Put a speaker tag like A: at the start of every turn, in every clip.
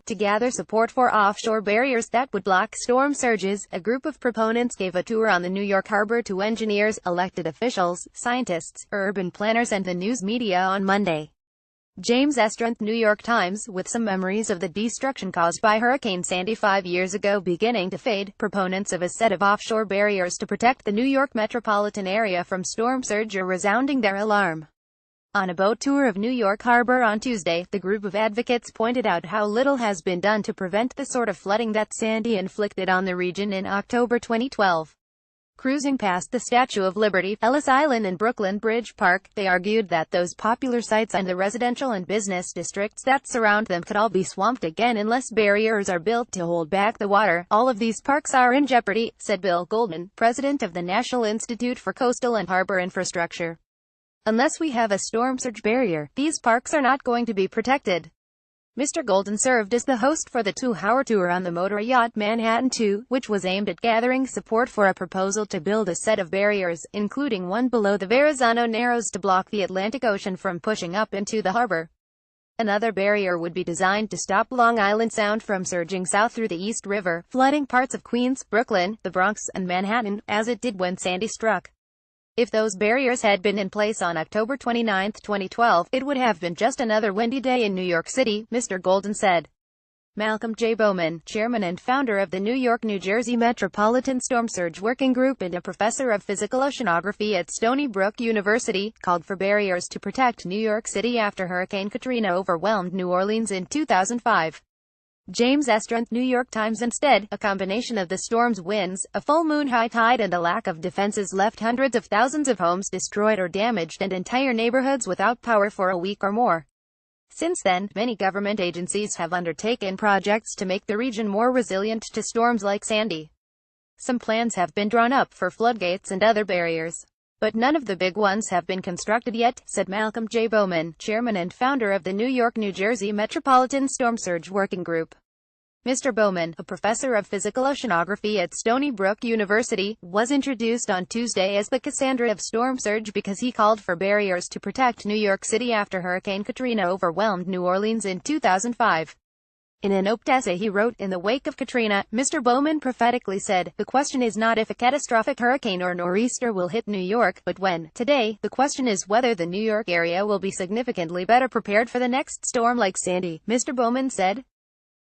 A: To gather support for offshore barriers that would block storm surges, a group of proponents gave a tour on the New York harbor to engineers, elected officials, scientists, urban planners and the news media on Monday. James Estrand, New York Times, with some memories of the destruction caused by Hurricane Sandy 5 years ago beginning to fade, proponents of a set of offshore barriers to protect the New York metropolitan area from storm surge are resounding their alarm. On a boat tour of New York Harbor on Tuesday, the group of advocates pointed out how little has been done to prevent the sort of flooding that Sandy inflicted on the region in October 2012. Cruising past the Statue of Liberty, Ellis Island and Brooklyn Bridge Park, they argued that those popular sites and the residential and business districts that surround them could all be swamped again unless barriers are built to hold back the water. All of these parks are in jeopardy, said Bill Goldman, president of the National Institute for Coastal and Harbor Infrastructure. Unless we have a storm surge barrier, these parks are not going to be protected. Mr. Golden served as the host for the 2-hour tour on the motor yacht Manhattan II, which was aimed at gathering support for a proposal to build a set of barriers, including one below the Verrazano Narrows to block the Atlantic Ocean from pushing up into the harbor. Another barrier would be designed to stop Long Island Sound from surging south through the East River, flooding parts of Queens, Brooklyn, the Bronx, and Manhattan, as it did when Sandy struck. If those barriers had been in place on October 29, 2012, it would have been just another windy day in New York City, Mr. Golden said. Malcolm J. Bowman, chairman and founder of the New York-New Jersey Metropolitan Storm Surge Working Group and a professor of physical oceanography at Stony Brook University, called for barriers to protect New York City after Hurricane Katrina overwhelmed New Orleans in 2005. James Estrand, New York Times. Instead, a combination of the storm's winds, a full moon high tide and a lack of defenses left hundreds of thousands of homes destroyed or damaged and entire neighborhoods without power for a week or more. Since then, many government agencies have undertaken projects to make the region more resilient to storms like Sandy. Some plans have been drawn up for floodgates and other barriers. But none of the big ones have been constructed yet, said Malcolm J. Bowman, chairman and founder of the New York-New Jersey Metropolitan Storm Surge Working Group. Mr. Bowman, a professor of physical oceanography at Stony Brook University, was introduced on Tuesday as the Cassandra of storm surge because he called for barriers to protect New York City after Hurricane Katrina overwhelmed New Orleans in 2005. In an oped essay he wrote in the wake of Katrina, Mr. Bowman prophetically said, "The question is not if a catastrophic hurricane or nor'easter will hit New York, but when. Today, the question is whether the New York area will be significantly better prepared for the next storm like Sandy," Mr. Bowman said.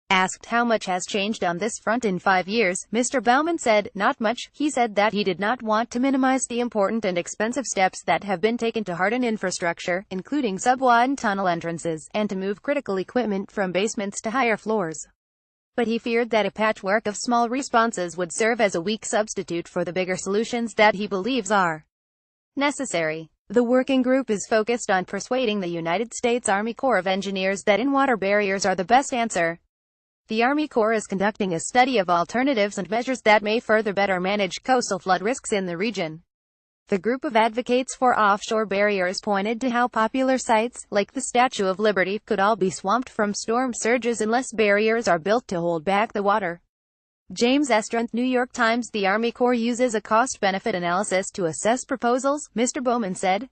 A: Asked how much has changed on this front in 5 years, Mr. Bowman said, "Not much." He said that he did not want to minimize the important and expensive steps that have been taken to harden infrastructure, including sub-wide tunnel entrances, and to move critical equipment from basements to higher floors. But he feared that a patchwork of small responses would serve as a weak substitute for the bigger solutions that he believes are necessary. The working group is focused on persuading the United States Army Corps of Engineers that in-water barriers are the best answer. The Army Corps is conducting a study of alternatives and measures that may further better manage coastal flood risks in the region. The group of advocates for offshore barriers pointed to how popular sites, like the Statue of Liberty, could all be swamped from storm surges unless barriers are built to hold back the water. James Estrand, New York Times. The Army Corps uses a cost-benefit analysis to assess proposals, Mr. Bowman said.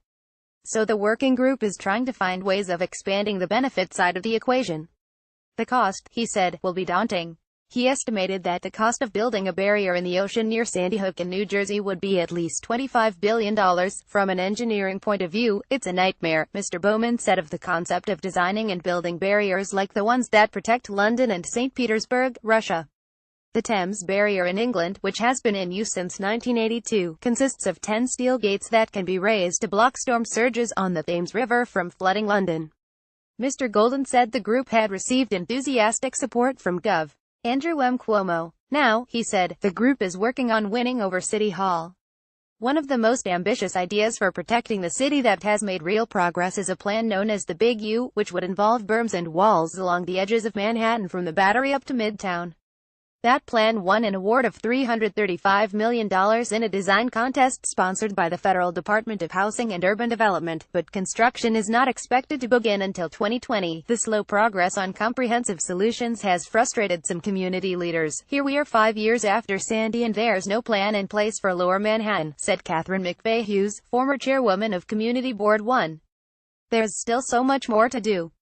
A: So the working group is trying to find ways of expanding the benefit side of the equation. The cost, he said, will be daunting. He estimated that the cost of building a barrier in the ocean near Sandy Hook in New Jersey would be at least $25 billion. From an engineering point of view, it's a nightmare, Mr. Bowman said of the concept of designing and building barriers like the ones that protect London and St. Petersburg, Russia. The Thames Barrier in England, which has been in use since 1982, consists of 10 steel gates that can be raised to block storm surges on the Thames River from flooding London. Mr. Golden said the group had received enthusiastic support from Gov. Andrew M. Cuomo. Now, he said, the group is working on winning over City Hall. One of the most ambitious ideas for protecting the city that has made real progress is a plan known as the Big U, which would involve berms and walls along the edges of Manhattan from the Battery up to Midtown. That plan won an award of $335 million in a design contest sponsored by the Federal Department of Housing and Urban Development, but construction is not expected to begin until 2020. The slow progress on comprehensive solutions has frustrated some community leaders. Here we are 5 years after Sandy and there's no plan in place for Lower Manhattan, said Catherine McVeigh Hughes, former chairwoman of Community Board 1. There's still so much more to do.